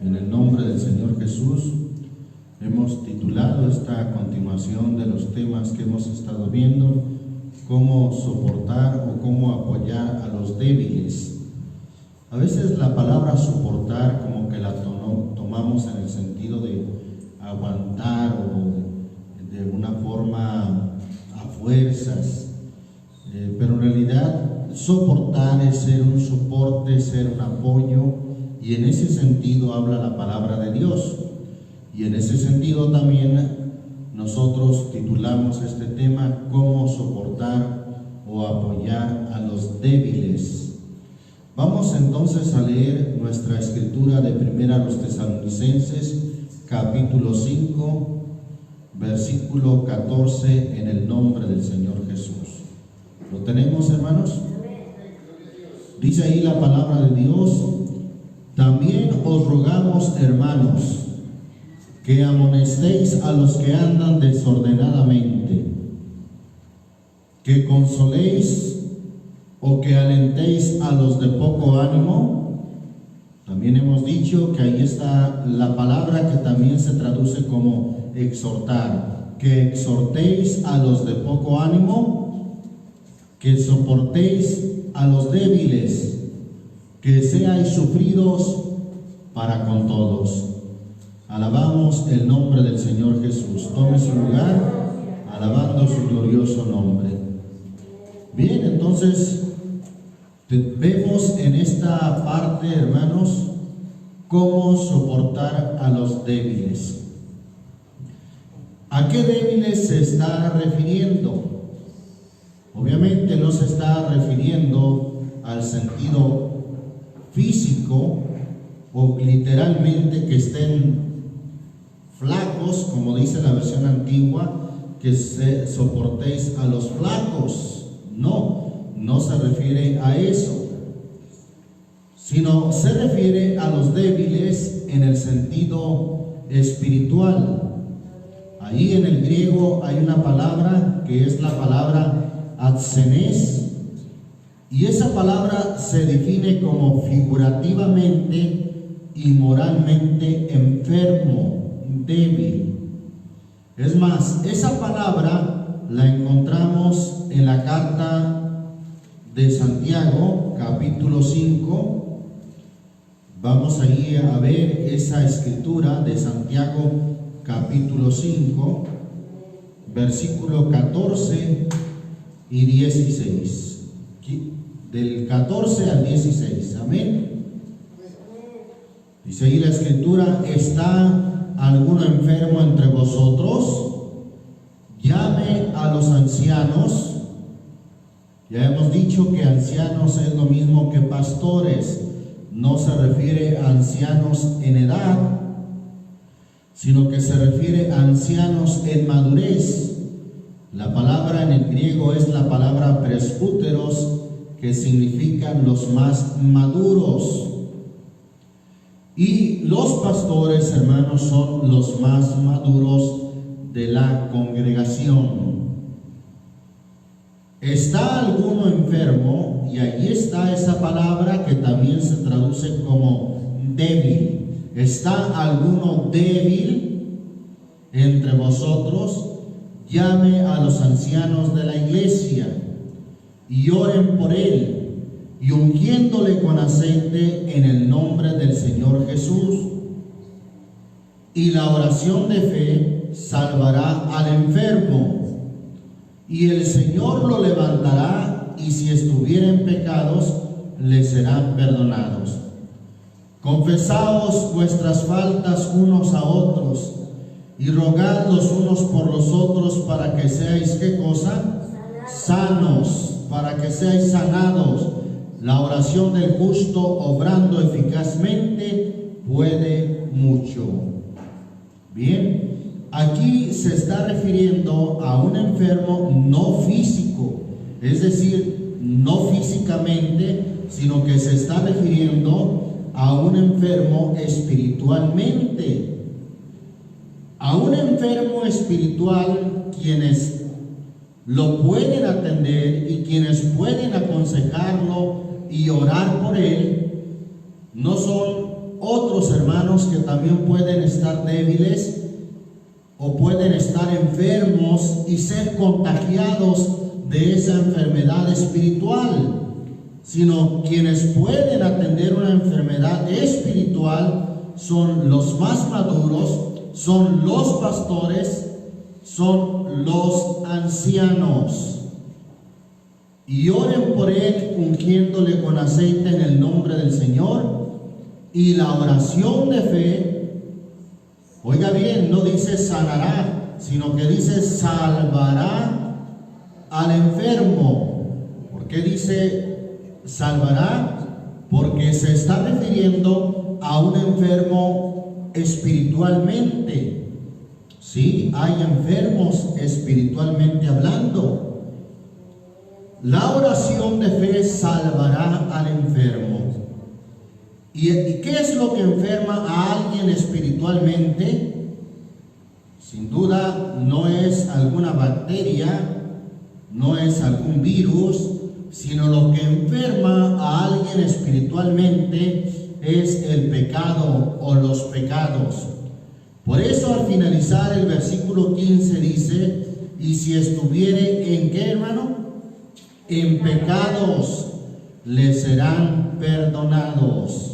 En el nombre del Señor Jesús, hemos titulado esta continuación de los temas que hemos estado viendo, cómo soportar o cómo apoyar a los débiles. A veces la palabra soportar como que la tomamos en el sentido de aguantar o de una forma a fuerzas, pero en realidad soportar es ser un soporte, ser un apoyo, y en ese sentido habla la palabra de Dios. Y en ese sentido también nosotros titulamos este tema, cómo soportar o apoyar a los débiles. Vamos entonces a leer nuestra escritura de Primera a los Tesalonicenses, capítulo 5, versículo 14, en el nombre del Señor Jesús. ¿Lo tenemos, hermanos? Dice ahí la palabra de Dios: también os rogamos, hermanos, que amonestéis a los que andan desordenadamente, que consoléis o que alentéis a los de poco ánimo. También hemos dicho que ahí está la palabra que también se traduce como exhortar, que exhortéis a los de poco ánimo, que soportéis a los débiles, que seáis sufridos para con todos. Alabamos el nombre del Señor Jesús. Tome su lugar, alabando su glorioso nombre. Bien, entonces vemos en esta parte, hermanos, cómo soportar a los débiles. ¿A qué débiles se está refiriendo? Obviamente no se está refiriendo al sentido físico o literalmente que estén flacos, como dice la versión antigua, que soportéis a los flacos. No se refiere a eso, sino se refiere a los débiles en el sentido espiritual. Ahí en el griego hay una palabra que es la palabra atsenes, y esa palabra se define como figurativamente y moralmente enfermo, débil. Es más, esa palabra la encontramos en la carta de Santiago, capítulo 5. Vamos ahí a ver esa escritura de Santiago, capítulo 5, versículo 14 y 16. Del 14 al 16, amén. Dice ahí la escritura: ¿está alguno enfermo entre vosotros? Llame a los ancianos. Ya hemos dicho que ancianos es lo mismo que pastores. No se refiere a ancianos en edad, sino que se refiere a ancianos en madurez. La palabra en el griego es la palabra presbúteros, que significan los más maduros. Y los pastores, hermanos, son los más maduros de la congregación. ¿Está alguno enfermo? Y allí está esa palabra que también se traduce como débil. ¿Está alguno débil entre vosotros? Llame a los ancianos de la iglesia y oren por él, y ungiéndole con aceite en el nombre del Señor Jesús. Y la oración de fe salvará al enfermo, y el Señor lo levantará, y si estuviera en pecados, le serán perdonados. Confesaos vuestras faltas unos a otros, y rogad los unos por los otros para que seáis, ¿qué cosa? Sanos, para que seáis sanados. La oración del justo, obrando eficazmente, puede mucho. Bien, aquí se está refiriendo a un enfermo no físico, es decir, no físicamente, sino que se está refiriendo a un enfermo espiritualmente. A un enfermo espiritual, quienes lo pueden atender y quienes pueden aconsejarlo y orar por él, no son otros hermanos que también pueden estar débiles o pueden estar enfermos y ser contagiados de esa enfermedad espiritual, sino quienes pueden atender una enfermedad espiritual son los más maduros, son los pastores, son los ancianos. Y oren por él ungiéndole con aceite en el nombre del Señor. Y la oración de fe, oiga bien, no dice sanará, sino que dice salvará al enfermo. ¿Por qué dice salvará? Porque se está refiriendo a un enfermo espiritualmente. Sí, hay enfermos espiritualmente hablando. La oración de fe salvará al enfermo. ¿Y qué es lo que enferma a alguien espiritualmente? Sin duda no es alguna bacteria, no es algún virus, sino lo que enferma a alguien espiritualmente es el pecado o los pecados. Por eso al finalizar el versículo 15 dice, y si estuviere en ¿qué, hermano? En pecados le serán perdonados.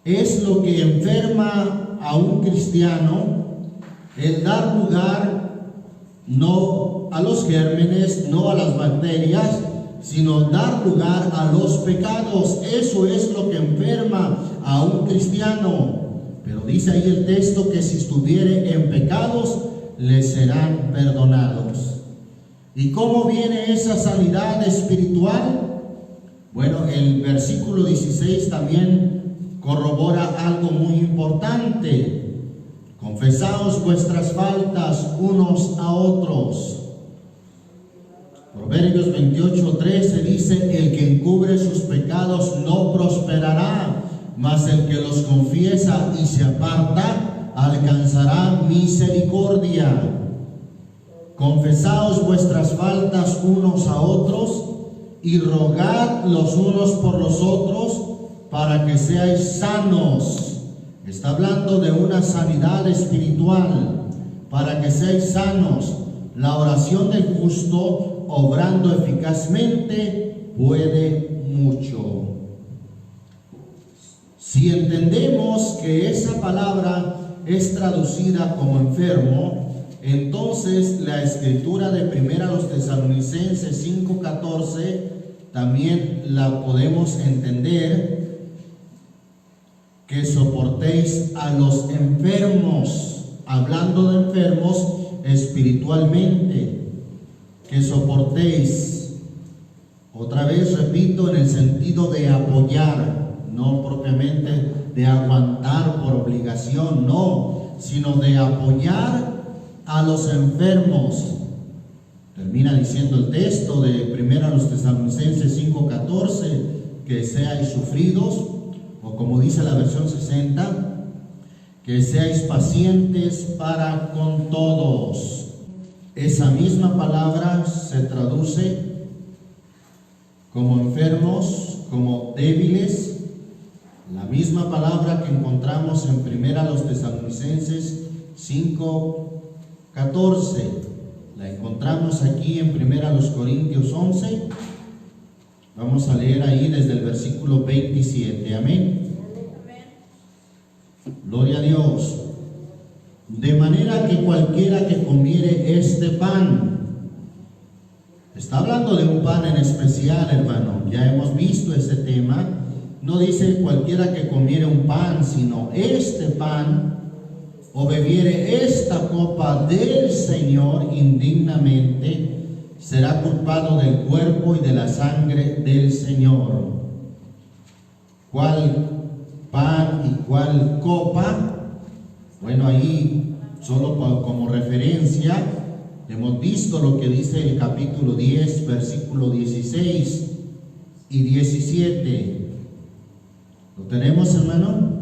Es lo que enferma a un cristiano, el dar lugar no a los gérmenes, no a las bacterias, sino dar lugar a los pecados. Eso es lo que enferma a un cristiano. Pero dice ahí el texto que si estuviere en pecados, le serán perdonados. ¿Y cómo viene esa sanidad espiritual? Bueno, el versículo 16 también corrobora algo muy importante. Confesaos vuestras faltas unos a otros. Proverbios 28:13 dice, el que encubre sus pecados no prosperará, mas el que los confiesa y se aparta alcanzará misericordia. Confesaos vuestras faltas unos a otros y rogad los unos por los otros para que seáis sanos. Está hablando de una sanidad espiritual, para que seáis sanos. La oración del justo, obrando eficazmente, puede mucho. Si entendemos que esa palabra es traducida como enfermo, entonces la escritura de 1 Tesalonicenses 5:14 también la podemos entender, que soportéis a los enfermos, hablando de enfermos espiritualmente, que soportéis. Otra vez repito, en el sentido de apoyar, no propiamente de aguantar por obligación, no, sino de apoyar a los enfermos. Termina diciendo el texto de 1 Tesalonicenses 5:14, que seáis sufridos, o como dice la versión 60, que seáis pacientes para con todos. Esa misma palabra se traduce como enfermos, como débiles. La misma palabra que encontramos en 1 Tesalonicenses 5:14. La encontramos aquí en 1 Corintios 11. Vamos a leer ahí desde el versículo 27. Amén. Gloria a Dios. De manera que cualquiera que comiere este pan, está hablando de un pan en especial, hermano, ya hemos visto ese tema. No dice cualquiera que comiere un pan, sino este pan, o bebiere esta copa del Señor indignamente, será culpado del cuerpo y de la sangre del Señor. ¿Cuál pan y cuál copa? Bueno, ahí solo como referencia hemos visto lo que dice el capítulo 10, versículo 16 y 17. ¿Lo tenemos, hermano?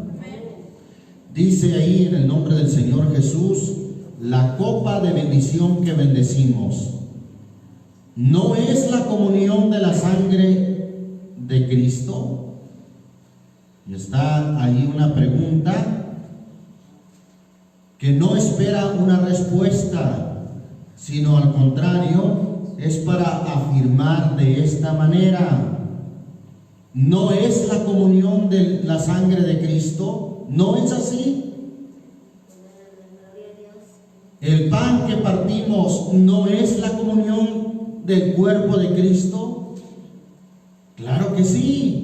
Dice ahí en el nombre del Señor Jesús, la copa de bendición que bendecimos, ¿no es la comunión de la sangre de Cristo? Y está ahí una pregunta que no espera una respuesta, sino al contrario, es para afirmar de esta manera: ¿no es la comunión de la sangre de Cristo? ¿No es así? ¿El pan que partimos no es la comunión del cuerpo de Cristo? Claro que sí.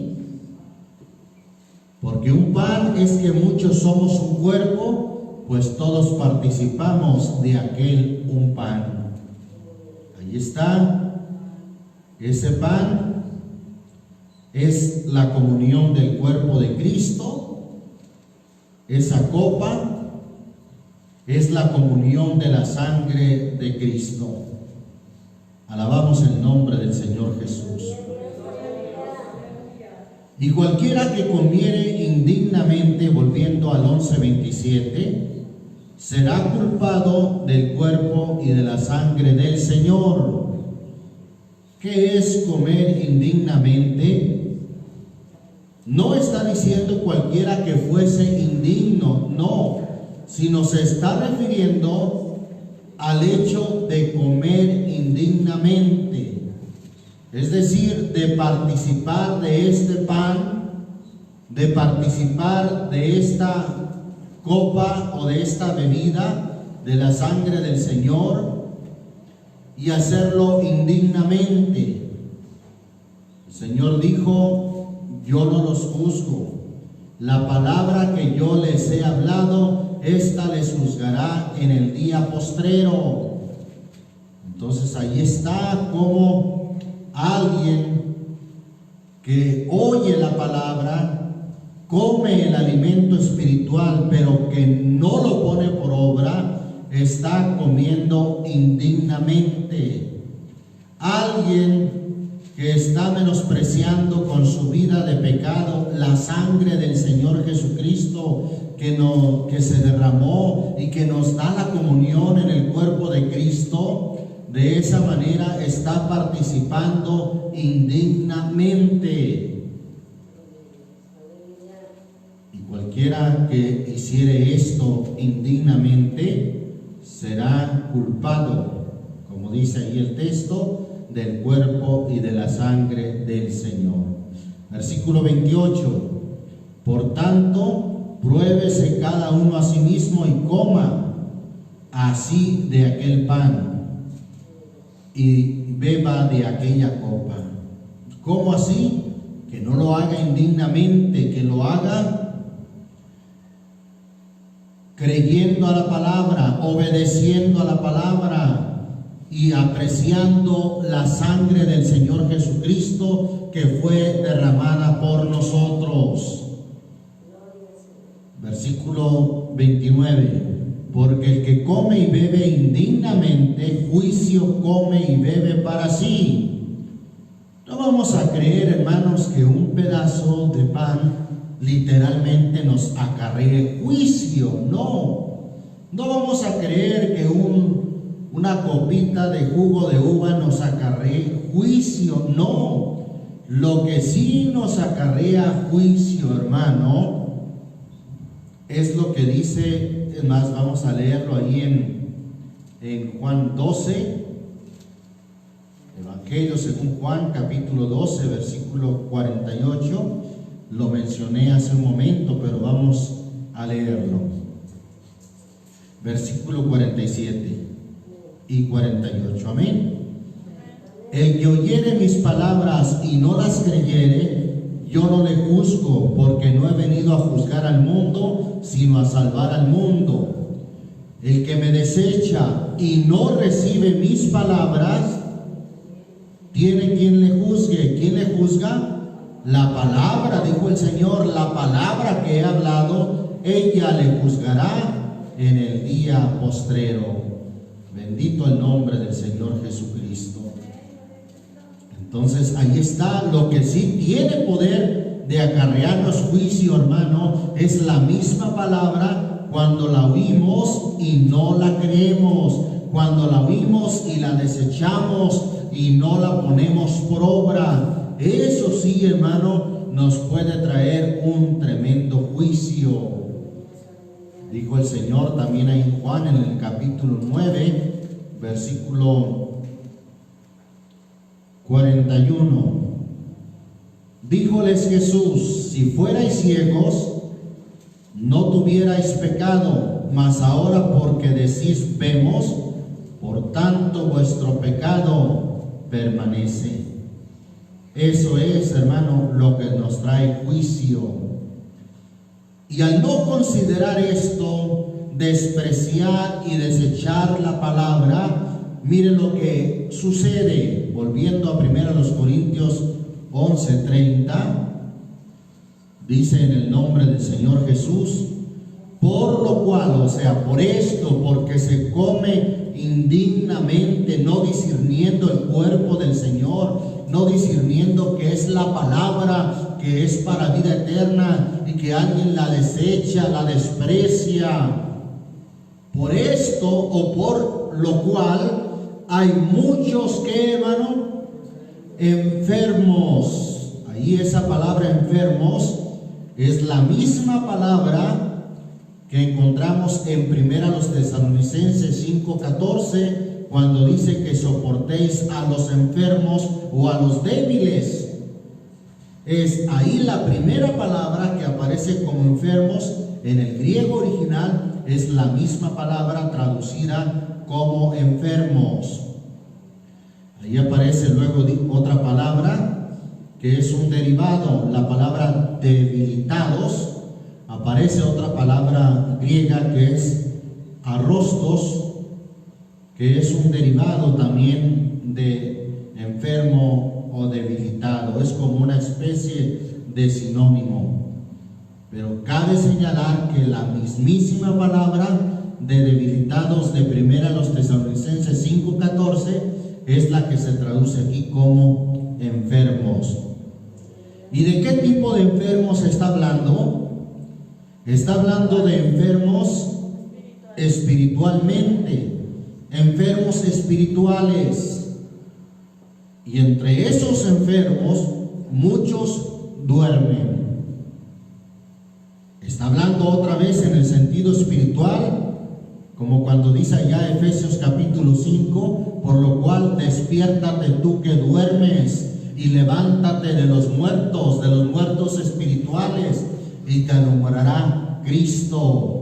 Porque un pan es que muchos somos un cuerpo, pues todos participamos de aquel un pan. Ahí está. Ese pan es la comunión del cuerpo de Cristo. Esa copa es la comunión de la sangre de Cristo. Alabamos el nombre del Señor Jesús. Y cualquiera que comiere indignamente, volviendo al 11:27, será culpado del cuerpo y de la sangre del Señor. ¿Qué es comer indignamente? No está diciendo cualquiera que fuese indigno, no, sino se está refiriendo al hecho de comer indignamente. Es decir, de participar de este pan, de participar de esta copa o de esta bebida de la sangre del Señor y hacerlo indignamente. El Señor dijo: yo no los juzgo. La palabra que yo les he hablado, esta les juzgará en el día postrero. Entonces ahí está como alguien que oye la palabra, come el alimento espiritual, pero que no lo pone por obra, está comiendo indignamente. Alguien que está menospreciando con su vida de pecado la sangre del Señor Jesucristo que se derramó y que nos da la comunión en el cuerpo de Cristo. De esa manera está participando indignamente. Y cualquiera que hiciere esto indignamente será culpado, como dice ahí el texto, del cuerpo y de la sangre del Señor. Versículo 28. Por tanto, pruébese cada uno a sí mismo y coma así de aquel pan y beba de aquella copa. ¿Cómo así? Que no lo haga indignamente, que lo haga creyendo a la palabra, obedeciendo a la palabra y apreciando la sangre del Señor Jesucristo que fue derramada por nosotros. Versículo 29. Porque el que come y bebe indignamente, juicio come y bebe para sí. No vamos a creer, hermanos, que un pedazo de pan literalmente nos acarree juicio. No vamos a creer que una copita de jugo de uva nos acarree juicio. No. Lo que sí nos acarrea juicio, hermano, es lo que dice. Es más, vamos a leerlo ahí en Juan 12, Evangelio según Juan, capítulo 12, versículo 48. Lo mencioné hace un momento, pero vamos a leerlo. Versículo 47 y 48. Amén. El que oyere mis palabras y no las creyere, yo no le juzgo, porque no he venido a juzgar al mundo, sino a salvar al mundo. El que me desecha y no recibe mis palabras, tiene quien le juzgue. ¿Quién le juzga? La palabra, dijo el Señor, la palabra que he hablado, ella le juzgará en el día postrero. Bendito el nombre del Señor Jesucristo. Entonces ahí está. Lo que sí tiene poder de acarrearnos juicio, hermano, es la misma palabra cuando la oímos y no la creemos, cuando la oímos y la desechamos y no la ponemos por obra. Eso sí, hermano, nos puede traer un tremendo juicio. Dijo el Señor también ahí en Juan, en el capítulo 9, versículo 41. Díjoles Jesús: si fuerais ciegos, no tuvierais pecado, mas ahora porque decís vemos, por tanto vuestro pecado permanece. Eso es, hermano, lo que nos trae juicio. Y al no considerar esto, despreciar y desechar la palabra, miren lo que sucede. Volviendo a 1 Corintios 11:30, dice en el nombre del Señor Jesús: por lo cual, o sea, por esto, porque se come indignamente, no discerniendo el cuerpo del Señor, no discerniendo que es la palabra que es para vida eterna y que alguien la desecha, la desprecia. Por esto o por lo cual hay muchos que, hermano, enfermos. Ahí esa palabra enfermos es la misma palabra que encontramos en 1 Tesalonicenses 5:14, cuando dice que soportéis a los enfermos o a los débiles. Es ahí la primera palabra que aparece como enfermos. En el griego original es la misma palabra traducida como enfermos. Ahí aparece luego otra palabra que es un derivado, la palabra debilitados. Aparece otra palabra griega que es arrostos, que es un derivado también de enfermo o debilitado. Es como una especie de sinónimo. Pero cabe señalar que la mismísima palabra de debilitados de 1 Tesalonicenses 5:14 es la que se traduce aquí como enfermos. ¿Y de qué tipo de enfermos está hablando? Está hablando de enfermos espiritualmente, enfermos espirituales. Y entre esos enfermos, muchos duermen. Está hablando otra vez en el sentido espiritual, como cuando dice allá Efesios capítulo 5, por lo cual despiértate tú que duermes y levántate de los muertos espirituales, y te alumbrará Cristo.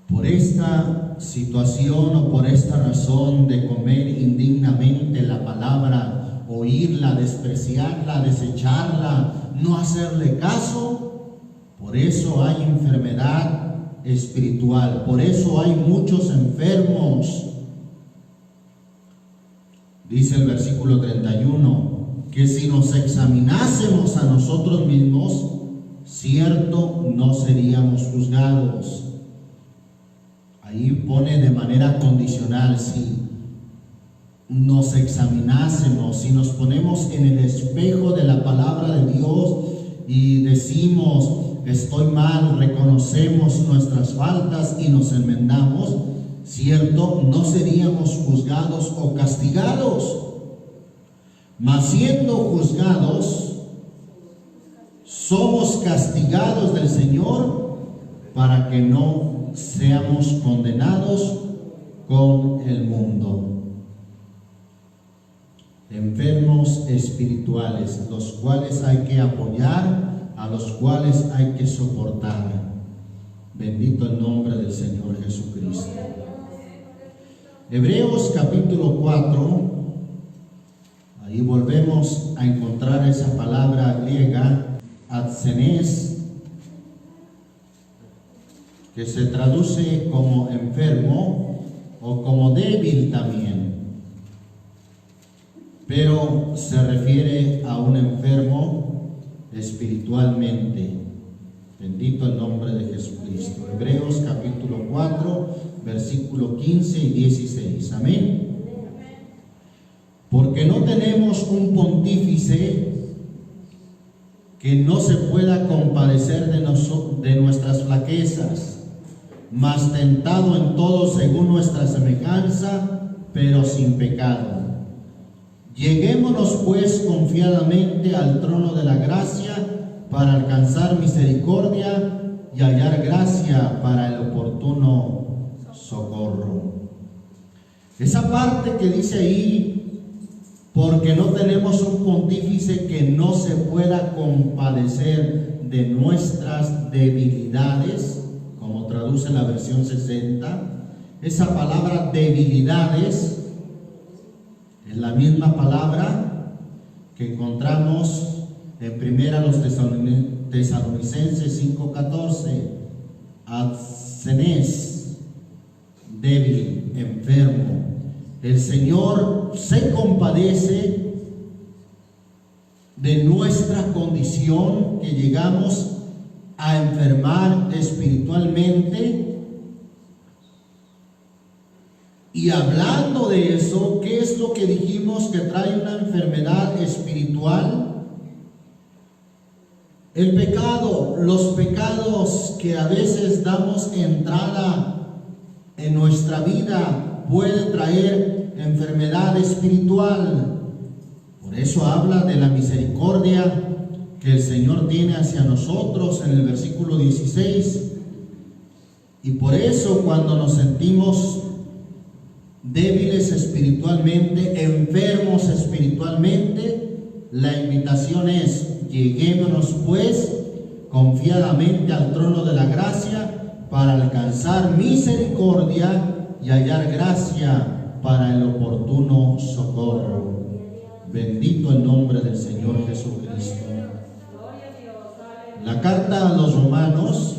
Por esta situación o por esta razón de comer indignamente la palabra, oírla, despreciarla, desecharla, no hacerle caso, por eso hay enfermedad espiritual, por eso hay muchos enfermos. Dice el versículo 31, que si nos examinásemos a nosotros mismos, cierto no seríamos juzgados. Ahí pone de manera condicional: si nos examinásemos, si nos ponemos en el espejo de la palabra de Dios y decimos estoy mal, reconocemos nuestras faltas y nos enmendamos, cierto no seríamos juzgados o castigados. Mas siendo juzgados, somos castigados del Señor para que no seamos condenados con el mundo. Enfermos espirituales, los cuales hay que apoyar, a los cuales hay que soportar. Bendito el nombre del Señor Jesucristo. Hebreos capítulo 4. Ahí volvemos a encontrar esa palabra griega, adsenes, que se traduce como enfermo o como débil también, pero se refiere a un enfermo espiritualmente. Bendito el nombre de Jesucristo. Hebreos capítulo 4, versículo 15 y 16. Amén. Porque no tenemos un pontífice que no se pueda compadecer de nuestras flaquezas, mas tentado en todo según nuestra semejanza, pero sin pecado. Lleguémonos pues confiadamente al trono de la gracia para alcanzar misericordia y hallar gracia para el oportuno socorro. Esa parte que dice ahí, porque no tenemos un pontífice que no se pueda compadecer de nuestras debilidades, como traduce la versión 60, esa palabra debilidades es la misma palabra que encontramos en primera los Tesalonicenses 5:14, adsenes, débil, enfermo. El Señor se compadece de nuestra condición, que llegamos a enfermar espiritualmente. Y hablando de eso, ¿qué es lo que dijimos que trae una enfermedad espiritual? El pecado, los pecados que a veces damos entrada en nuestra vida pueden traer enfermedad espiritual. Por eso habla de la misericordia que el Señor tiene hacia nosotros en el versículo 16. Y por eso cuando nos sentimos débiles espiritualmente, enfermos espiritualmente, la invitación es: lleguémonos pues confiadamente al trono de la gracia para alcanzar misericordia y hallar gracia para el oportuno socorro. Bendito el nombre del Señor Jesucristo. La carta a los Romanos,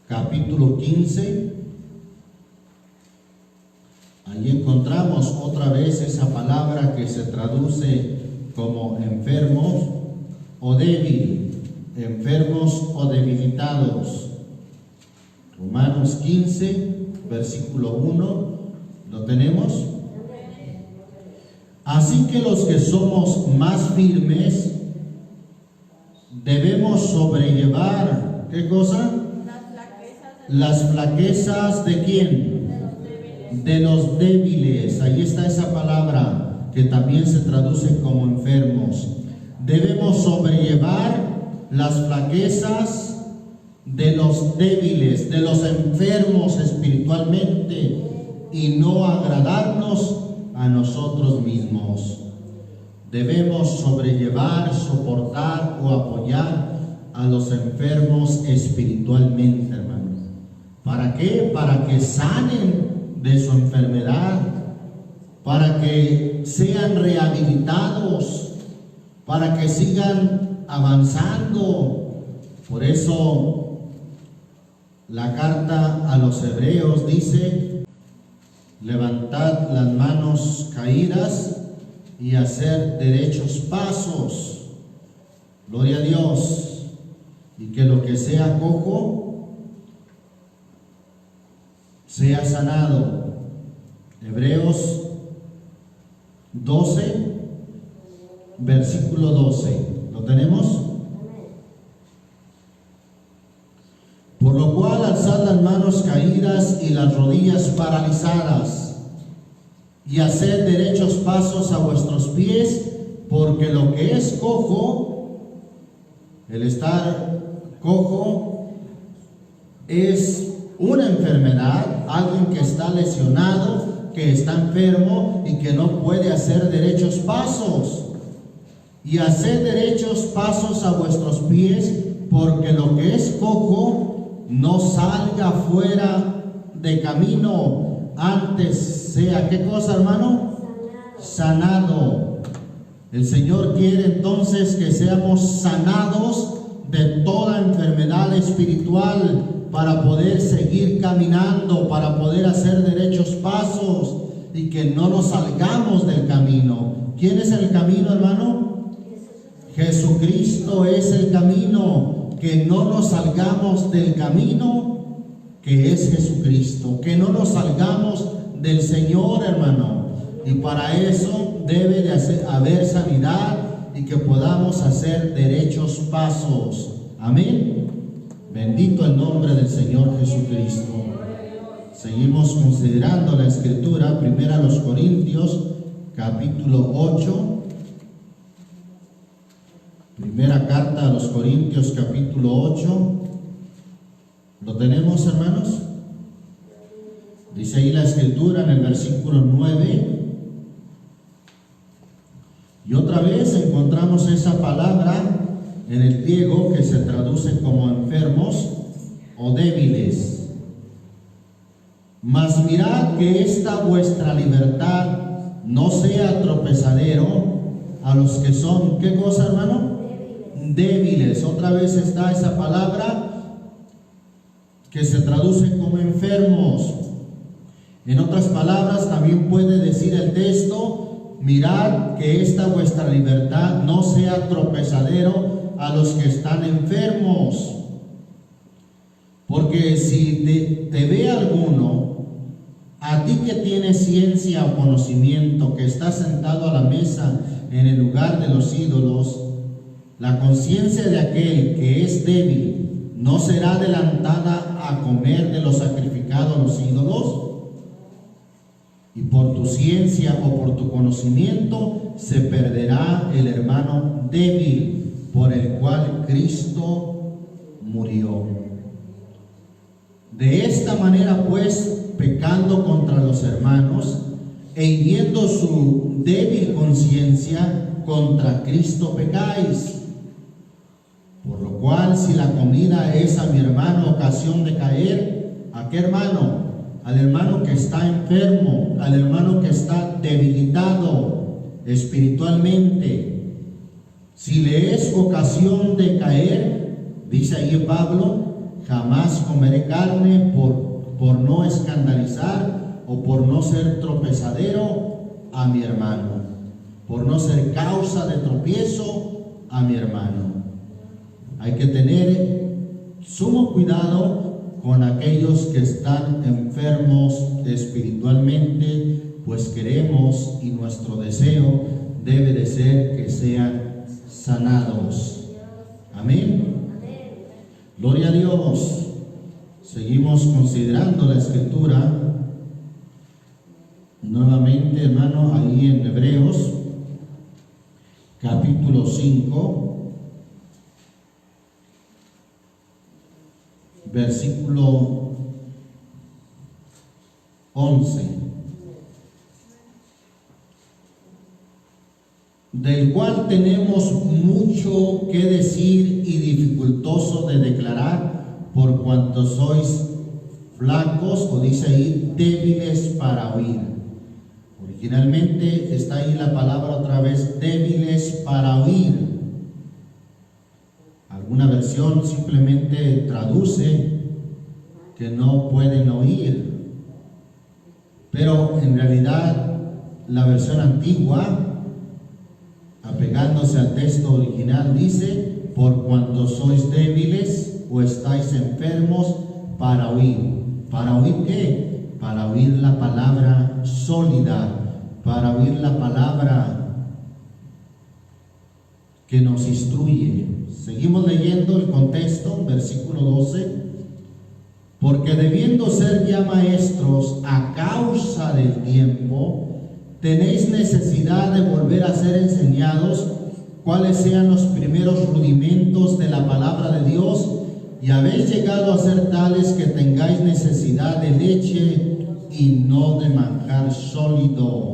capítulo 15. Allí encontramos otra vez esa palabra que se traduce como enfermos o débil, enfermos o debilitados. Romanos 15, versículo 1, ¿lo tenemos? Así que los que somos más firmes debemos sobrellevar, ¿qué cosa? Las flaquezas ¿de quién? De los débiles. Ahí está esa palabra que también se traduce como enfermos. Debemos sobrellevar las flaquezas de los débiles, de los enfermos espiritualmente, y no agradarnos a nosotros mismos. Debemos sobrellevar, soportar o apoyar a los enfermos espiritualmente, hermano. ¿Para qué? Para que sanen de su enfermedad, para que sean rehabilitados, para que sigan avanzando. Por eso la carta a los hebreos dice: levantad las manos caídas y hacer derechos pasos. Gloria a Dios. Y que lo que sea cojo sea sanado. Hebreos 12, versículo 12. ¿Lo tenemos? Por lo cual alzad las manos caídas y las rodillas paralizadas, y haced derechos pasos a vuestros pies, porque lo que es cojo, el estar cojo, es una enfermedad, alguien que está lesionado, que está enfermo y que no puede hacer derechos pasos. Y haced derechos pasos a vuestros pies, porque lo que es cojo no salga fuera de camino, antes sea, ¿qué cosa, hermano? Sanado. El Señor quiere entonces que seamos sanados de toda enfermedad espiritual, para poder seguir caminando, para poder hacer derechos pasos y que no nos salgamos del camino. ¿Quién es el camino, hermano? Jesucristo es el camino. Que no nos salgamos del camino que es Jesucristo, que no nos salgamos del Señor, hermano. Y para eso debe de haber sanidad y que podamos hacer derechos pasos. Amén. Bendito el nombre del Señor Jesucristo. Seguimos considerando la Escritura, 1 Corintios, capítulo 8. Primera carta a los Corintios, capítulo 8. ¿Lo tenemos, hermanos? Dice ahí la escritura en el versículo 9. Y otra vez encontramos esa palabra en el griego que se traduce como enfermos o débiles. Mas mirad que esta vuestra libertad no sea tropezadero a los que son, ¿qué cosa, hermano? Débiles. Otra vez está esa palabra que se traduce como enfermos. En otras palabras, también puede decir el texto: mirad que esta vuestra libertad no sea tropezadero a los que están enfermos. Porque si te ve alguno, a ti que tienes ciencia o conocimiento, que estás sentado a la mesa en el lugar de los ídolos, la conciencia de aquel que es débil no será adelantada a comer de lo sacrificado a los ídolos. Y por tu ciencia o por tu conocimiento se perderá el hermano débil por el cual Cristo murió. De esta manera, pues, pecando contra los hermanos e hiriendo su débil conciencia, contra Cristo pecáis. Por lo cual, si la comida es a mi hermano ocasión de caer, ¿a qué hermano? Al hermano que está enfermo, al hermano que está debilitado espiritualmente. Si le es ocasión de caer, dice ahí Pablo, jamás comeré carne por no escandalizar o por no ser tropezadero a mi hermano, por no ser causa de tropiezo a mi hermano. Hay que tener sumo cuidado con aquellos que están enfermos espiritualmente, pues queremos y nuestro deseo debe de ser que sean sanados. Amén. Gloria a Dios. Seguimos considerando la escritura. Nuevamente, hermano, ahí en Hebreos, capítulo 5. Versículo 11, del cual tenemos mucho que decir y dificultoso de declarar, por cuanto sois flacos, o dice ahí, débiles para oír. Originalmente está ahí la palabra otra vez, débiles para oír. Una versión simplemente traduce que no pueden oír, pero en realidad la versión antigua, apegándose al texto original, dice: por cuanto sois débiles o estáis enfermos para oír. ¿Para oír qué? Para oír la palabra sólida, para oír la palabra que nos instruye. Seguimos leyendo el contexto, versículo 12. Porque debiendo ser ya maestros a causa del tiempo, tenéis necesidad de volver a ser enseñados cuáles sean los primeros rudimentos de la palabra de Dios, y habéis llegado a ser tales que tengáis necesidad de leche y no de manjar sólido.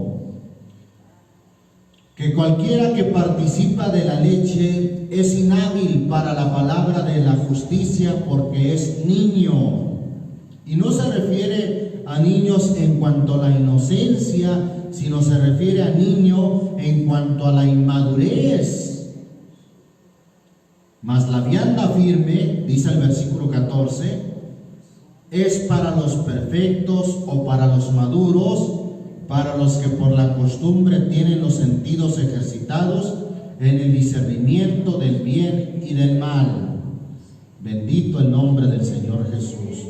Que cualquiera que participa de la leche es inhábil para la palabra de la justicia, porque es niño. Y no se refiere a niños en cuanto a la inocencia, sino se refiere a niño en cuanto a la inmadurez. Mas la vianda firme, dice el versículo 14, es para los perfectos o para los maduros, para los que por la costumbre tienen los sentidos ejercitados en el discernimiento del bien y del mal. Bendito el nombre del Señor Jesús.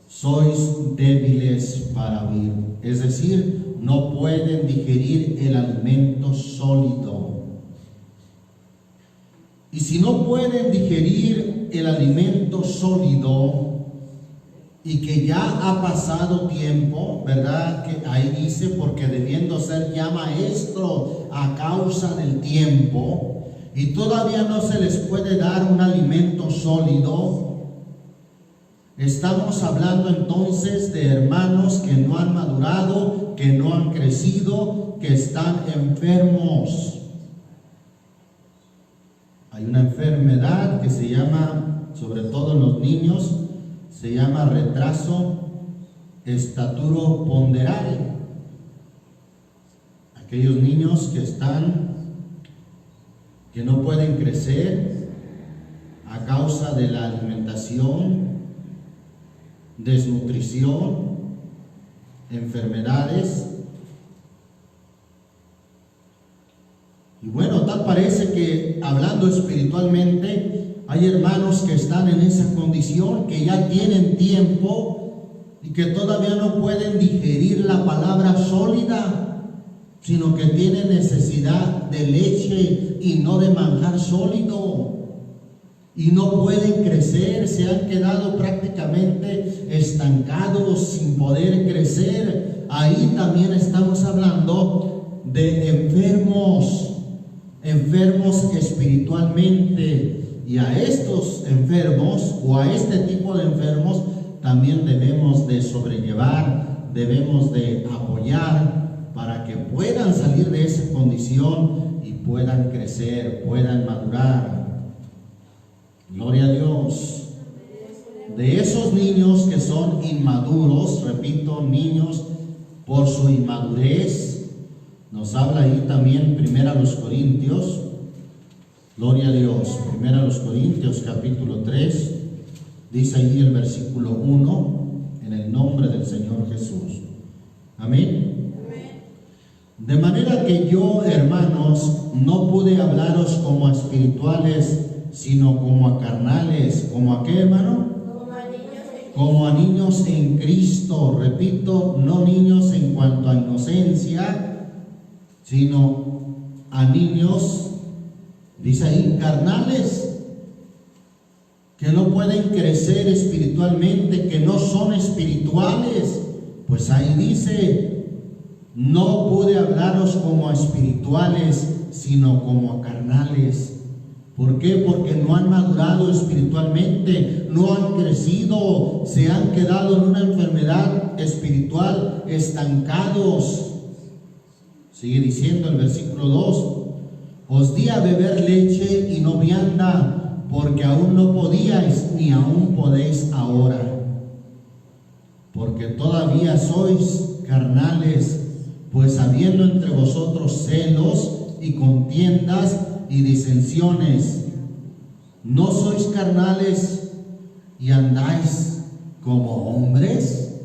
Sois débiles para oír, es decir, no pueden digerir el alimento sólido. Y si no pueden digerir el alimento sólido, y que ya ha pasado tiempo, ¿verdad? Que ahí dice, porque debiendo ser ya maestro a causa del tiempo, y todavía no se les puede dar un alimento sólido. Estamos hablando entonces de hermanos que no han madurado, que no han crecido, que están enfermos. Hay una enfermedad que se llama, sobre todo en los niños, se llama retraso estaturoponderal. Aquellos niños que no pueden crecer a causa de la alimentación, desnutrición, enfermedades. Y bueno, tal parece que hablando espiritualmente, hay hermanos que están en esa condición, que ya tienen tiempo y que todavía no pueden digerir la palabra sólida, sino que tienen necesidad de leche y no de manjar sólido. Y no pueden crecer, se han quedado prácticamente estancados sin poder crecer. Ahí también estamos hablando de enfermos espiritualmente. Y a estos enfermos, o a este tipo de enfermos, también debemos de sobrellevar, debemos de apoyar para que puedan salir de esa condición y puedan crecer, puedan madurar. Gloria a Dios. De esos niños que son inmaduros, repito, niños por su inmadurez, nos habla ahí también 1 Corintios. Gloria a Dios. 1 Corintios capítulo 3, dice ahí el versículo 1, en el nombre del Señor Jesús. Amén. De manera que yo, hermanos, no pude hablaros como a espirituales, sino como a carnales. ¿Como a qué, hermano? Como a niños en Cristo. Repito, no niños en cuanto a inocencia, sino a niños, dice ahí, carnales, que no pueden crecer espiritualmente, que no son espirituales. Pues ahí dice, no pude hablaros como a espirituales, sino como a carnales. ¿Por qué? Porque no han madurado espiritualmente, no han crecido, se han quedado en una enfermedad espiritual, estancados. Sigue diciendo el versículo 2, os di a beber leche y no vianda, porque aún no podíais ni aún podéis ahora, porque todavía sois carnales, pues habiendo entre vosotros celos y contiendas y disensiones, ¿no sois carnales y andáis como hombres?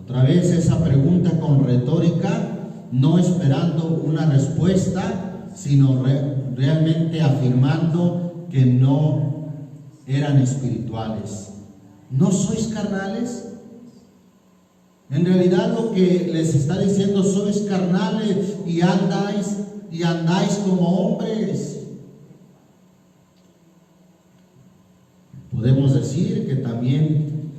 Otra vez esa pregunta con retórica, no esperando una respuesta, sino realmente afirmando que no eran espirituales. ¿No sois carnales? En realidad lo que les está diciendo, sois carnales y andáis como hombres. Podemos decir que también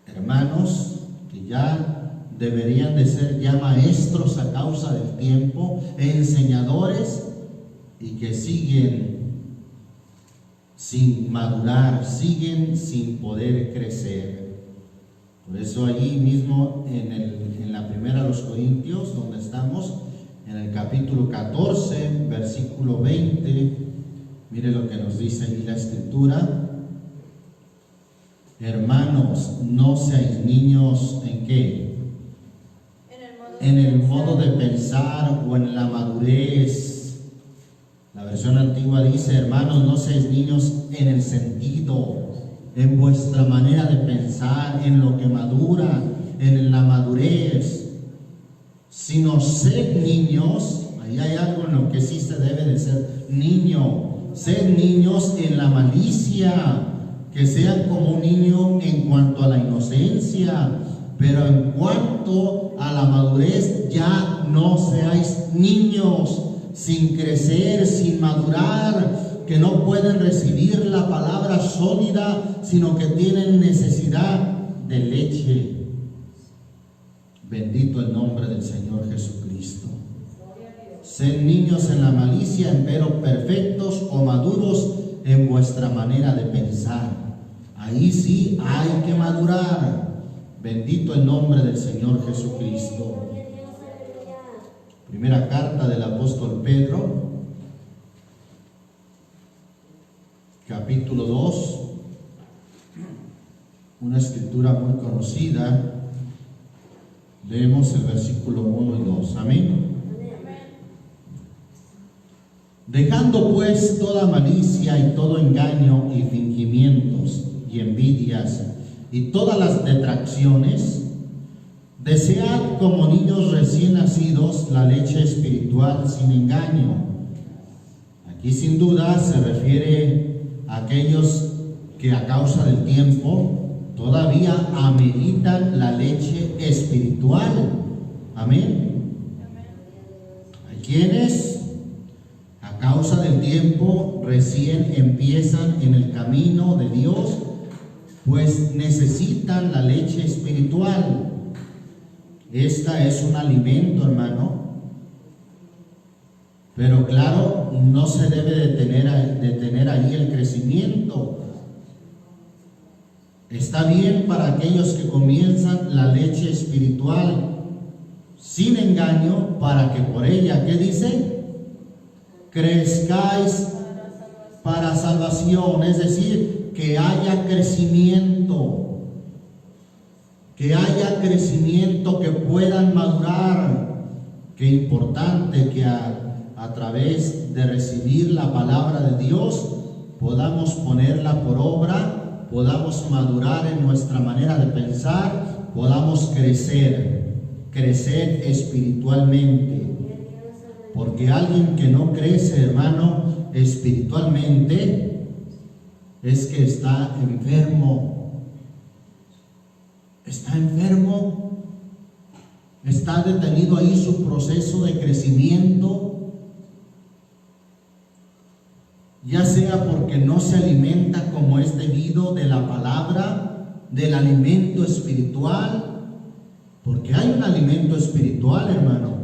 hermanos que ya deberían de ser ya maestros a causa del tiempo, enseñadores, y que siguen sin madurar, siguen sin poder crecer. Por eso allí mismo en la primera de los Corintios, donde estamos, en el capítulo 14, versículo 20, mire lo que nos dice ahí la Escritura. Hermanos, no seáis niños ¿en qué? En el modo de pensar o en la madurez. La versión antigua dice, hermanos, no seáis niños en el sentido, en vuestra manera de pensar, en lo que madura, en la madurez, sino sed niños. Ahí hay algo en lo que sí se debe de ser niño. Sed niños en la malicia, que sean como un niño en cuanto a la inocencia, pero en cuanto a la madurez ya no seáis niños, sin crecer, sin madurar, que no pueden recibir la palabra sólida, sino que tienen necesidad de leche. Bendito el nombre del Señor Jesucristo. Sed niños en la malicia, empero perfectos o maduros en vuestra manera de pensar. Ahí sí hay que madurar. Bendito el nombre del Señor Jesucristo. Primera carta del apóstol Pedro, capítulo 2, una escritura muy conocida. Leemos el versículo 1 y 2. Amén. Dejando pues toda malicia y todo engaño y fingimientos y envidias y todas las detracciones, desead como niños recién nacidos la leche espiritual sin engaño. Aquí sin duda se refiere a aquellos que a causa del tiempo todavía ameritan la leche espiritual. Amén. Hay quienes a causa del tiempo recién empiezan en el camino de Dios, pues necesitan la leche espiritual. Esta es un alimento, hermano, pero claro, no se debe detener ahí el crecimiento. Está bien para aquellos que comienzan la leche espiritual sin engaño, para que por ella, ¿qué dice? Crezcáis para salvación, es decir, que haya crecimiento, que puedan madurar. Qué importante que a través de recibir la palabra de Dios podamos ponerla por obra, podamos madurar en nuestra manera de pensar, podamos crecer espiritualmente. Porque alguien que no crece, hermano, espiritualmente, es que está enfermo. Está detenido ahí su proceso de crecimiento, ya sea porque no se alimenta como es debido de la palabra, del alimento espiritual, porque hay un alimento espiritual, hermano.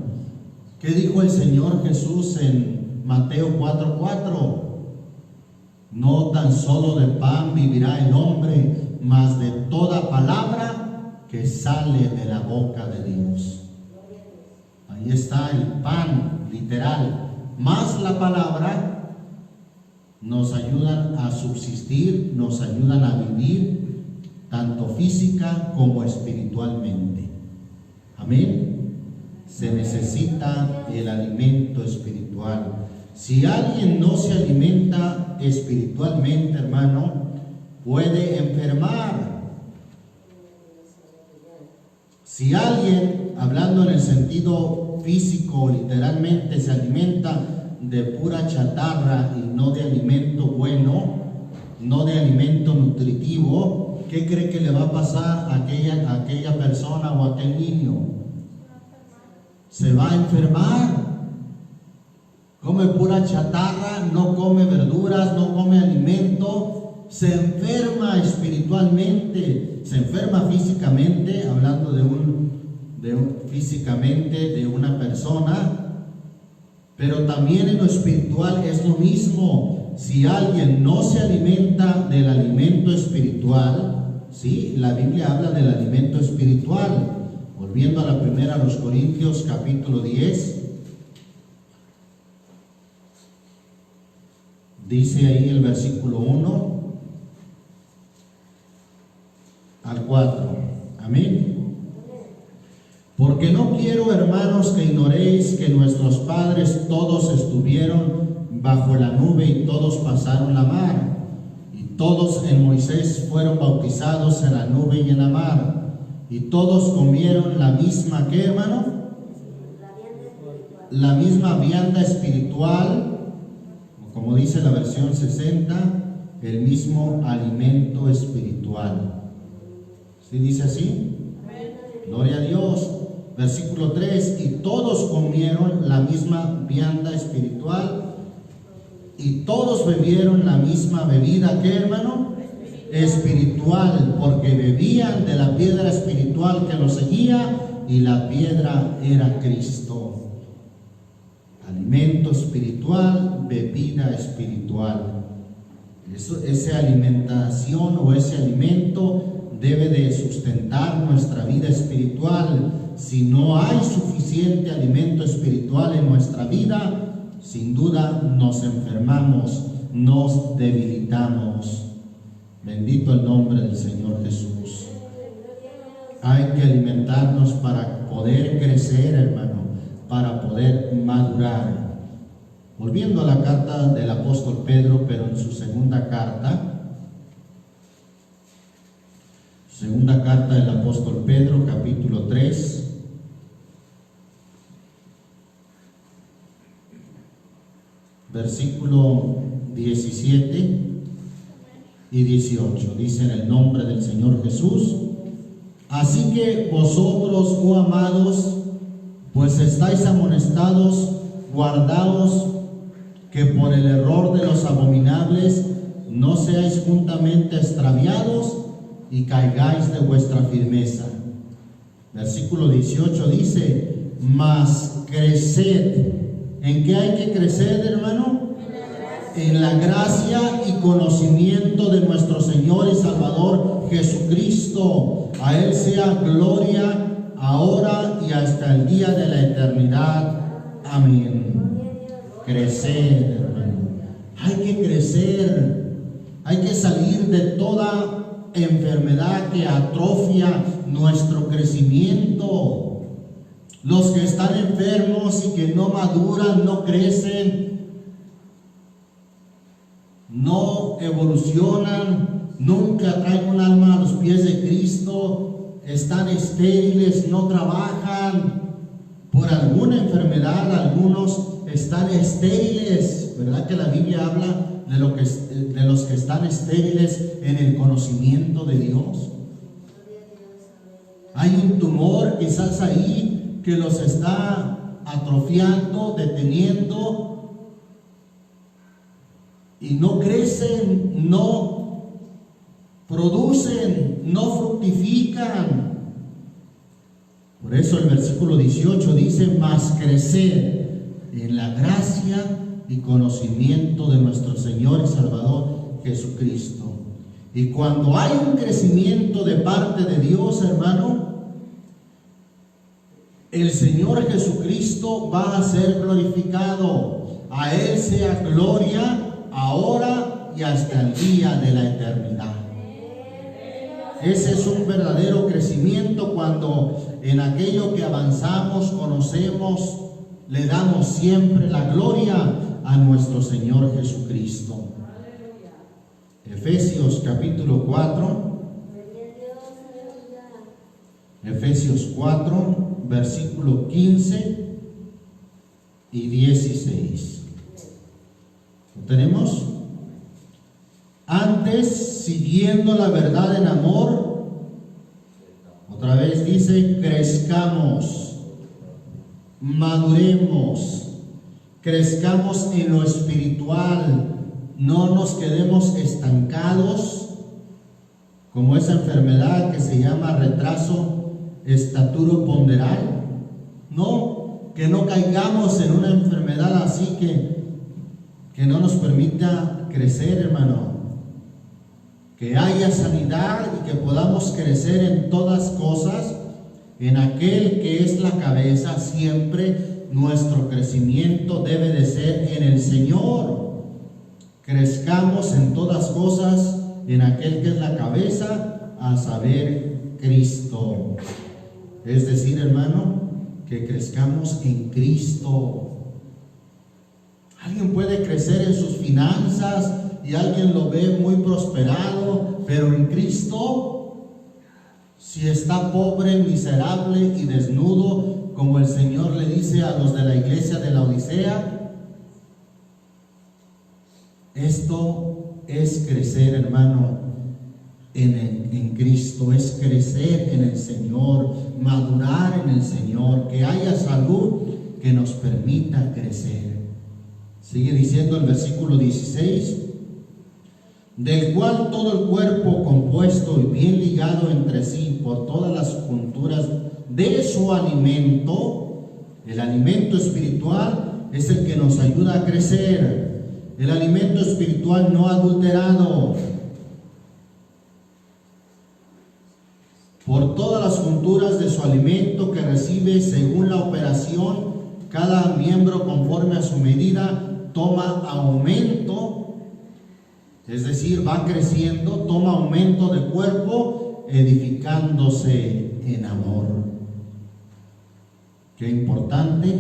¿Qué dijo el Señor Jesús en Mateo 4:4? No tan solo de pan vivirá el hombre, mas de toda palabra que sale de la boca de Dios. Ahí está el pan literal, más la palabra, nos ayudan a subsistir, nos ayudan a vivir, tanto física como espiritualmente. Amén. Se necesita el alimento espiritual. Si alguien no se alimenta espiritualmente, hermano, puede enfermar. Si alguien, hablando en el sentido físico, literalmente se alimenta de pura chatarra y no de alimento bueno, no de alimento nutritivo, ¿qué cree que le va a pasar a aquella persona o a aquel niño? Se va a enfermar. Come pura chatarra, no come verduras, no come alimento, se enferma espiritualmente, se enferma físicamente, hablando físicamente de una persona, pero también en lo espiritual es lo mismo. Si alguien no se alimenta del alimento espiritual, ¿sí? La Biblia habla del alimento espiritual. Volviendo a la primera, a los Corintios capítulo 10, dice ahí el versículo 1 al 4. Amén. Porque no quiero, hermanos, que ignoréis que nuestros padres todos estuvieron bajo la nube y todos pasaron la mar, y todos en Moisés fueron bautizados en la nube y en la mar, y todos comieron la misma, ¿qué, hermano? La misma vianda espiritual, como dice la versión 60, el mismo alimento espiritual. ¿Sí dice así? Gloria a Dios. Versículo 3, y todos comieron la misma vianda espiritual, Y todos bebieron la misma bebida, ¿qué, hermano? Espiritual, porque bebían de la piedra espiritual que los seguía, y la piedra era Cristo. Alimento espiritual, bebida espiritual. Esa alimentación o ese alimento debe de sustentar nuestra vida espiritual. Si no hay suficiente alimento espiritual en nuestra vida, sin duda nos enfermamos, nos debilitamos. Bendito el nombre del Señor Jesús. Hay que alimentarnos para poder crecer, hermano, para poder madurar. Volviendo a la carta del apóstol Pedro, pero en su segunda carta del apóstol Pedro, capítulo 3, versículo 17 y 18, dice en el nombre del Señor Jesús: así que vosotros, oh amados, pues estáis amonestados, guardaos, que por el error de los abominables no seáis juntamente extraviados y caigáis de vuestra firmeza. Versículo 18 dice: mas creced. ¿En qué hay que crecer, hermano? En la gracia y conocimiento de nuestro Señor y Salvador Jesucristo. A Él sea gloria ahora y hasta el día de la eternidad. Amén. Crecer, hermano. Hay que crecer. Hay que salir de toda enfermedad que atrofia nuestro crecimiento. Los que están enfermos y que no maduran, no crecen, no evolucionan, nunca traen un alma a los pies de Cristo, están estériles, no trabajan por alguna enfermedad. Algunos están estériles, ¿verdad? Que la Biblia habla de los que están estériles en el conocimiento de Dios. Hay un tumor quizás ahí que los está atrofiando, deteniendo, y no crecen, no producen, no fructifican. Por eso el versículo 18 dice: mas crecer en la gracia y conocimiento de nuestro Señor y Salvador Jesucristo. Y cuando hay un crecimiento de parte de Dios, hermano, el Señor Jesucristo va a ser glorificado. A Él sea gloria ahora y hasta el día de la eternidad. Ese es un verdadero crecimiento, cuando en aquello que avanzamos, conocemos, le damos siempre la gloria a nuestro Señor Jesucristo. Efesios capítulo 4. Efesios 4, versículo 15 y 16. ¿Lo tenemos? Antes, siguiendo la verdad en amor, otra vez dice: crezcamos, maduremos, crezcamos en lo espiritual, no nos quedemos estancados como esa enfermedad que se llama retraso estaturoponderal. No, que no caigamos en una enfermedad así que no nos permita crecer, hermano. Que haya sanidad y que podamos crecer en todas cosas, en aquel que es la cabeza. Siempre nuestro crecimiento debe de ser en el Señor. Crezcamos en todas cosas en aquel que es la cabeza, a saber, Cristo. Es decir, hermano, que crezcamos en Cristo. Alguien puede crecer en sus finanzas y alguien lo ve muy prosperado, pero en Cristo, si está pobre, miserable y desnudo, como el Señor le dice a los de la iglesia de la Odisea, esto es crecer, hermano, en Cristo, es crecer en el Señor, madurar en el Señor, que haya salud que nos permita crecer. Sigue diciendo el versículo 16, del cual todo el cuerpo compuesto y bien ligado entre sí por todas las junturas de su alimento, el alimento espiritual es el que nos ayuda a crecer, el alimento espiritual no adulterado, por todas las junturas de su alimento que recibe según la operación, cada miembro conforme a su medida toma aumento, es decir, va creciendo, toma aumento de cuerpo, edificándose en amor. Qué importante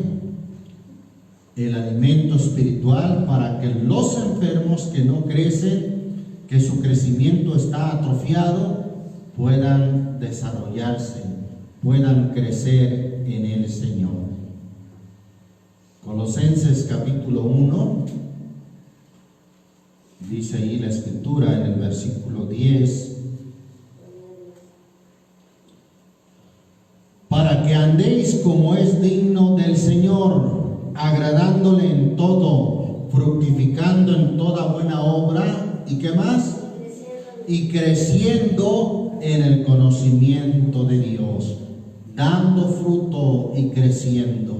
el alimento espiritual para que los enfermos que no crecen, que su crecimiento está atrofiado, puedan desarrollarse, puedan crecer en el Señor. Colosenses capítulo 1, dice ahí la Escritura en el versículo 10, para que andéis como es digno del Señor, agradándole en todo, fructificando en toda buena obra, ¿y qué más? Y creciendo en el conocimiento de Dios, dando fruto y creciendo.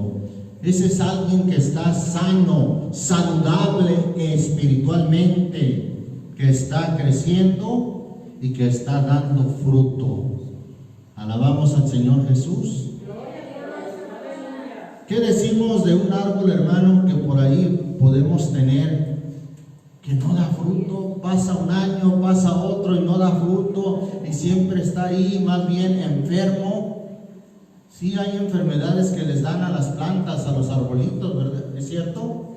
Ese es alguien que está sano, saludable espiritualmente, que está creciendo y que está dando fruto. Alabamos al Señor Jesús. ¿Qué decimos de un árbol, hermano, que por ahí podemos tener que no da fruto? Pasa un año, pasa otro y no da fruto y siempre está ahí, más bien enfermo. Sí, hay enfermedades que les dan a las plantas, a los arbolitos, ¿verdad? ¿Es cierto?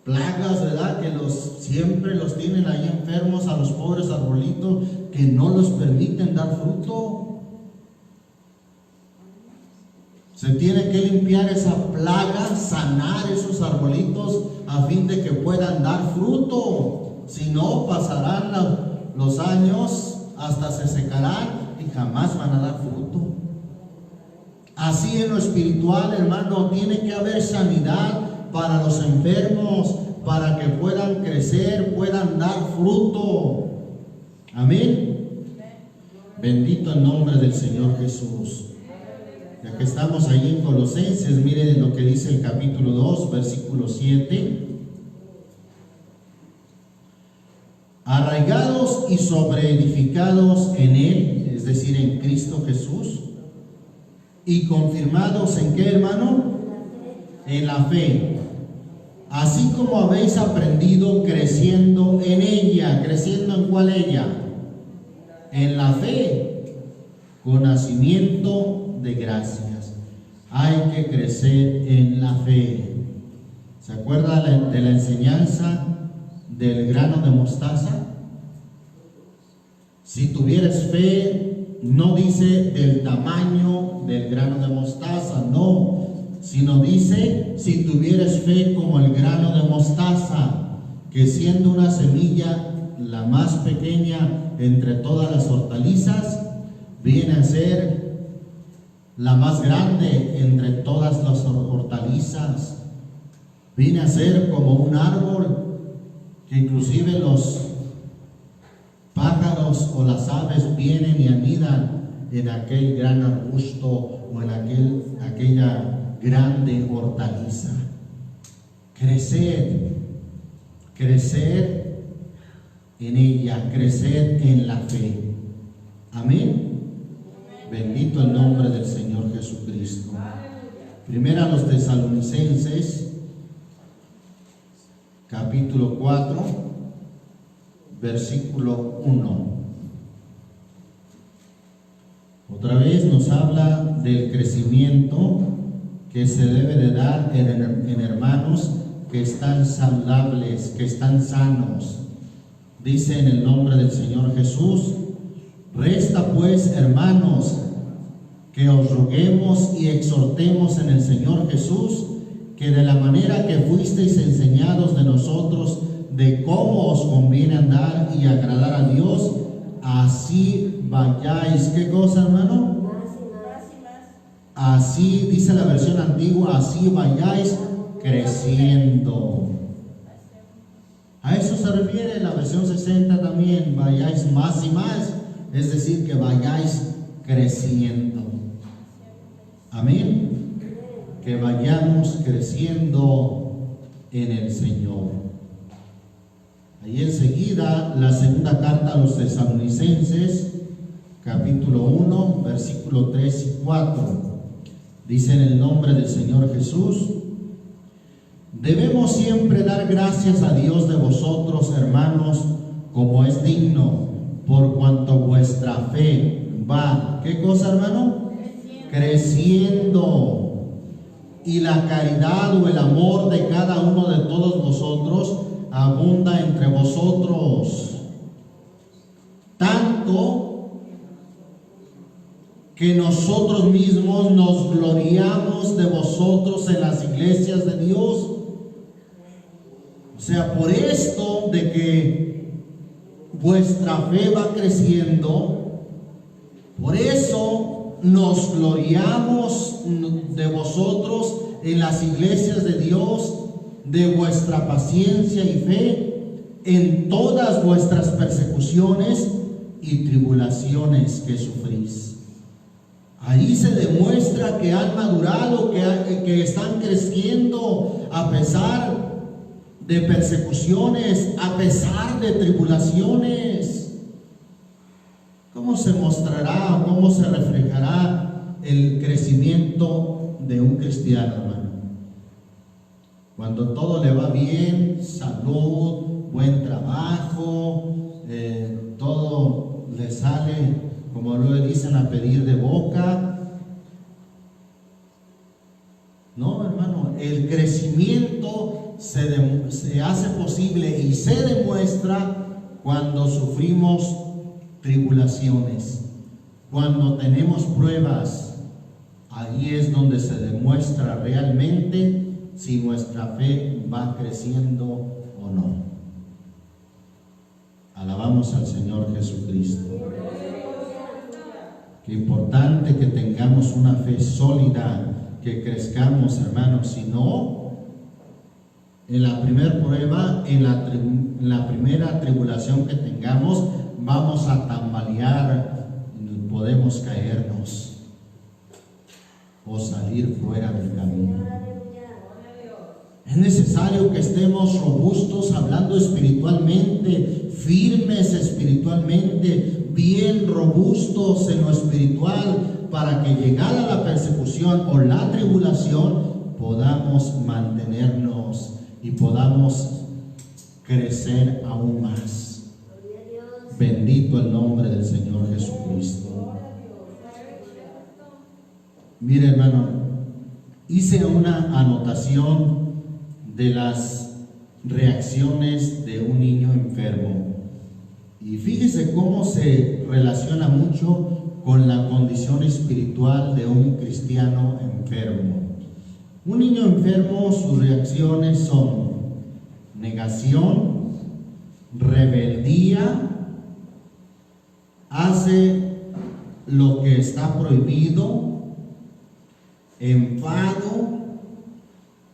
Plagas, ¿verdad? Que siempre los tienen ahí enfermos a los pobres arbolitos, que no los permiten dar fruto. Se tiene que limpiar esa plaga, sanar esos arbolitos a fin de que puedan dar fruto. Si no, pasarán los años, hasta se secarán y jamás van a dar fruto. Así en lo espiritual, hermano, tiene que haber sanidad para los enfermos, para que puedan crecer, puedan dar fruto. Amén. Bendito el nombre del Señor Jesús. Ya que estamos ahí en Colosenses, miren lo que dice el capítulo 2, versículo 7. Arraigados y sobreedificados en Él, es decir, en Cristo Jesús, y confirmados en ¿qué, hermano? En la fe. Así como habéis aprendido, creciendo en ella. ¿Creciendo en cuál ella? En la fe, con nacimiento de gracias. Hay que crecer en la fe. ¿Se acuerda de la enseñanza del grano de mostaza? Si tuvieras fe, no dice del tamaño del grano de mostaza, no, sino dice si tuvieras fe como el grano de mostaza, que siendo una semilla la más pequeña entre todas las hortalizas, viene a ser la más grande entre todas las hortalizas, viene a ser como un árbol que inclusive los pájaros o las aves vienen y anidan en aquel gran arbusto o en aquella grande hortaliza. Crecer en ella, crecer en la fe. Amén. Bendito el nombre del Señor Jesucristo. Primera a los Tesalonicenses, capítulo 4. Versículo 1. Otra vez nos habla del crecimiento que se debe de dar en hermanos que están saludables, que están sanos. Dice en el nombre del Señor Jesús: resta pues, hermanos, que os roguemos y exhortemos en el Señor Jesús, que de la manera que fuisteis enseñados de nosotros, de cómo os conviene andar y agradar a Dios, así vayáis. ¿Qué cosa, hermano? Así dice la versión antigua, así vayáis creciendo. A eso se refiere la versión 60 también, vayáis más y más, es decir, que vayáis creciendo. Amén. Que vayamos creciendo en el Señor. Ahí enseguida la segunda carta a los Tesalonicenses, capítulo 1, versículo 3 y 4. Dice en el nombre del Señor Jesús: debemos siempre dar gracias a Dios de vosotros, hermanos, como es digno, por cuanto vuestra fe va, ¿qué cosa, hermano? Creciendo. Y la caridad o el amor de cada uno de todos vosotros abunda entre vosotros, tanto que nosotros mismos nos gloriamos de vosotros en las iglesias de Dios. O sea, por esto de que vuestra fe va creciendo, por eso nos gloriamos de vosotros en las iglesias de Dios, de vuestra paciencia y fe en todas vuestras persecuciones y tribulaciones que sufrís. Ahí se demuestra que han madurado, que están creciendo a pesar de persecuciones, a pesar de tribulaciones. ¿Cómo se mostrará o cómo se reflejará el crecimiento de un cristiano, hermano? Cuando todo le va bien, salud, buen trabajo, todo le sale, como lo dicen, a pedir de boca. No, hermano, el crecimiento se hace posible y se demuestra cuando sufrimos tribulaciones, cuando tenemos pruebas. Ahí es donde se demuestra realmente si nuestra fe va creciendo o no. Alabamos al Señor Jesucristo. Qué importante que tengamos una fe sólida, que crezcamos, hermanos. Si no, en la primera prueba, en la primera tribulación que tengamos, vamos a tambalear, podemos caernos o salir fuera del camino. Es necesario que estemos robustos, hablando espiritualmente, firmes espiritualmente, bien robustos en lo espiritual, para que llegada la persecución o la tribulación podamos mantenernos y podamos crecer aún más. Bendito el nombre del Señor Jesucristo. Mire, hermano, hice una anotación de las reacciones de un niño enfermo. Y fíjese cómo se relaciona mucho con la condición espiritual de un cristiano enfermo. Un niño enfermo, sus reacciones son negación, rebeldía, hace lo que está prohibido, enfado,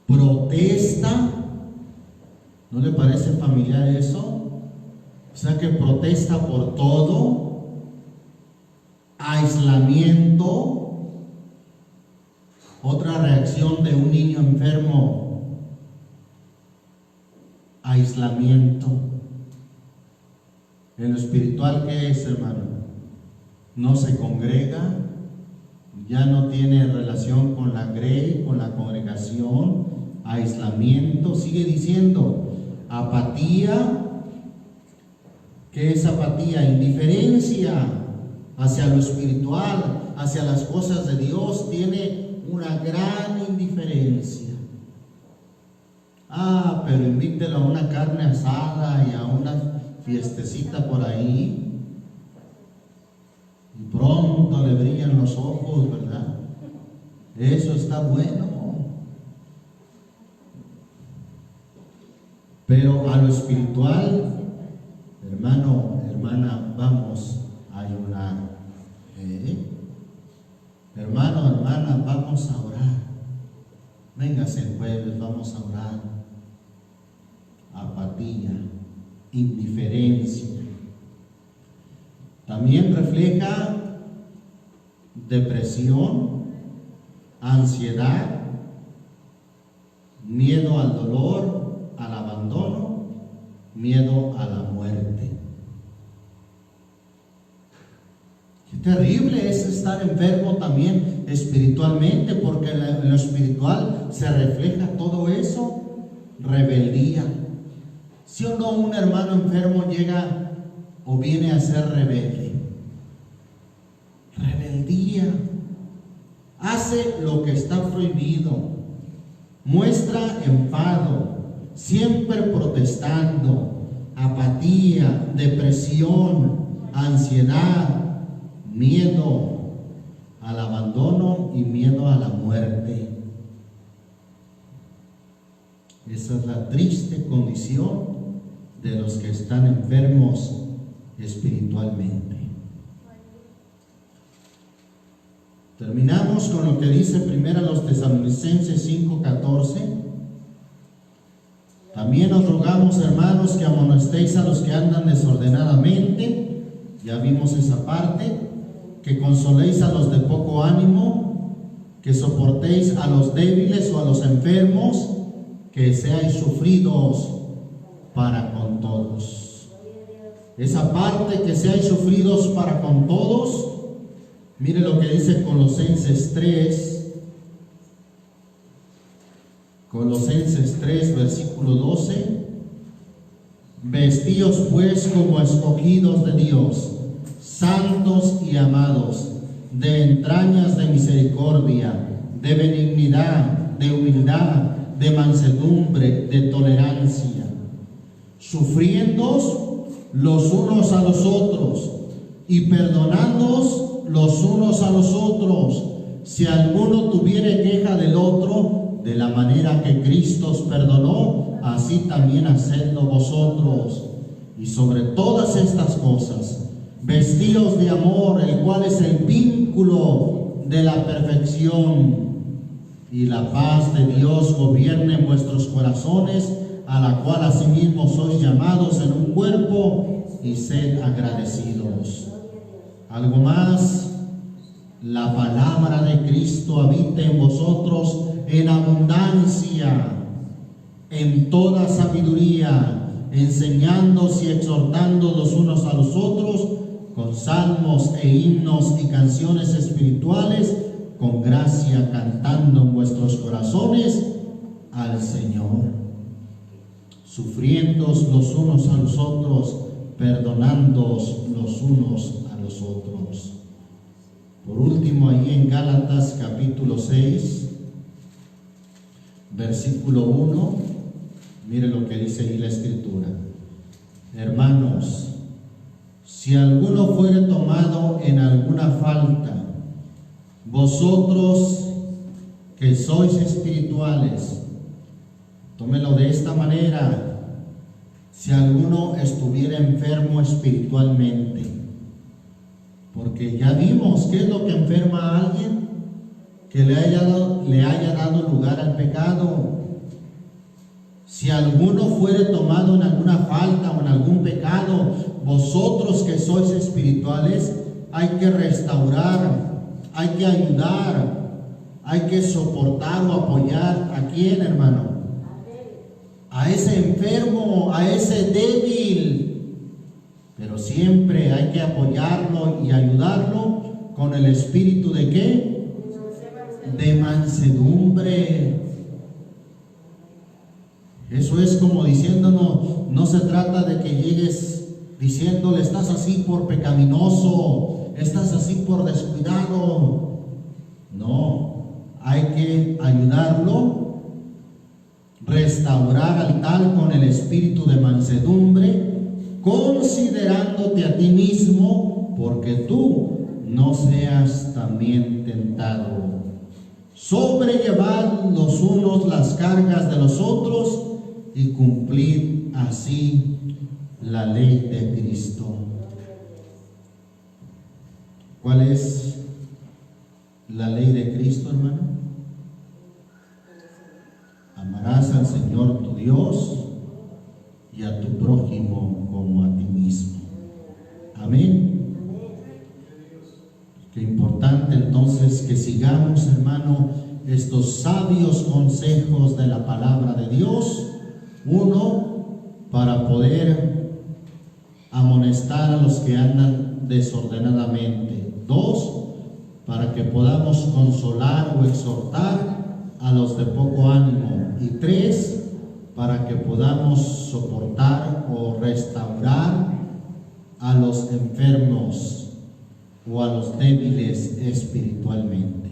protesta. ¿No le parece familiar eso? O sea, que protesta por todo. Aislamiento. Otra reacción de un niño enfermo: aislamiento. En lo espiritual, ¿qué es, hermano? No se congrega, ya no tiene relación con la grey, con la congregación. Aislamiento, sigue diciendo. Apatía. ¿Qué es apatía? Indiferencia hacia lo espiritual, hacia las cosas de Dios. Tiene una gran indiferencia. Pero invítelo a una carne asada y a una fiestecita por ahí, y pronto le brillan los ojos, ¿verdad? Eso está bueno. Pero a lo espiritual, hermano, hermana, vamos a ayunar. Hermano, hermana, vamos a orar. Véngase el jueves, vamos a orar. Apatía, indiferencia. También refleja depresión, ansiedad, miedo al dolor, al abandono, miedo a la muerte. Qué terrible es estar enfermo también espiritualmente, porque en lo espiritual se refleja todo eso. Rebeldía. Si o no, un hermano enfermo llega o viene a ser rebelde. Rebeldía. Hace lo que está prohibido. Muestra enfado, siempre protestando. Apatía, depresión, ansiedad, miedo al abandono y miedo a la muerte. Esa es la triste condición de los que están enfermos espiritualmente. Terminamos con lo que dice primero los Tesalonicenses 5:14. También os rogamos, hermanos, que amonestéis a los que andan desordenadamente. Ya vimos esa parte. Que consoléis a los de poco ánimo, que soportéis a los débiles o a los enfermos, que seáis sufridos para con todos. Esa parte, que seáis sufridos para con todos, mire lo que dice Colosenses 3. Colosenses 3, versículo 12. Vestíos pues como escogidos de Dios, santos y amados, de entrañas de misericordia, de benignidad, de humildad, de mansedumbre, de tolerancia, sufriéndoos los unos a los otros y perdonándoos los unos a los otros, si alguno tuviere queja del otro, de la manera que Cristo os perdonó, así también hacedlo vosotros. Y sobre todas estas cosas, vestíos de amor, el cual es el vínculo de la perfección, y la paz de Dios gobierne en vuestros corazones, a la cual asimismo sois llamados en un cuerpo, y sed agradecidos. Algo más, la palabra de Cristo habite en vosotros en abundancia, en toda sabiduría, enseñándoos y exhortando los unos a los otros, con salmos e himnos y canciones espirituales, con gracia cantando en vuestros corazones al Señor, sufriéndoos los unos a los otros, perdonándoos los unos a los otros. Por último, ahí en Gálatas capítulo 6, versículo 1, mire lo que dice ahí la Escritura. Hermanos, si alguno fuere tomado en alguna falta, vosotros que sois espirituales, tómelo de esta manera: si alguno estuviera enfermo espiritualmente, porque ya vimos qué es lo que enferma a alguien, que le haya dado lugar al pecado. Si alguno fuere tomado en alguna falta o en algún pecado, vosotros que sois espirituales, hay que restaurar, hay que ayudar, hay que soportar o apoyar. ¿A quién, hermano? A ese enfermo, a ese débil. Pero siempre hay que apoyarlo y ayudarlo con el espíritu ¿de qué? De mansedumbre. Eso es como diciéndonos, no se trata de que llegues diciéndole: estás así por pecaminoso, estás así por descuidado. No, hay que ayudarlo, restaurar al tal con el espíritu de mansedumbre, considerándote a ti mismo, porque tú no seas también tentado. Sobrellevad los unos las cargas de los otros y cumplid así la ley de Cristo. ¿Cuál es la ley de Cristo, hermano? amarás al Señor tu Dios y a tu prójimo como a ti mismo. Amén. Qué importante entonces que sigamos, hermano, estos sabios consejos de la palabra de Dios. Uno, para poder amonestar a los que andan desordenadamente. Dos, para que podamos consolar o exhortar a los de poco ánimo. Y tres, para que podamos soportar o restaurar a los enfermos o a los débiles espiritualmente.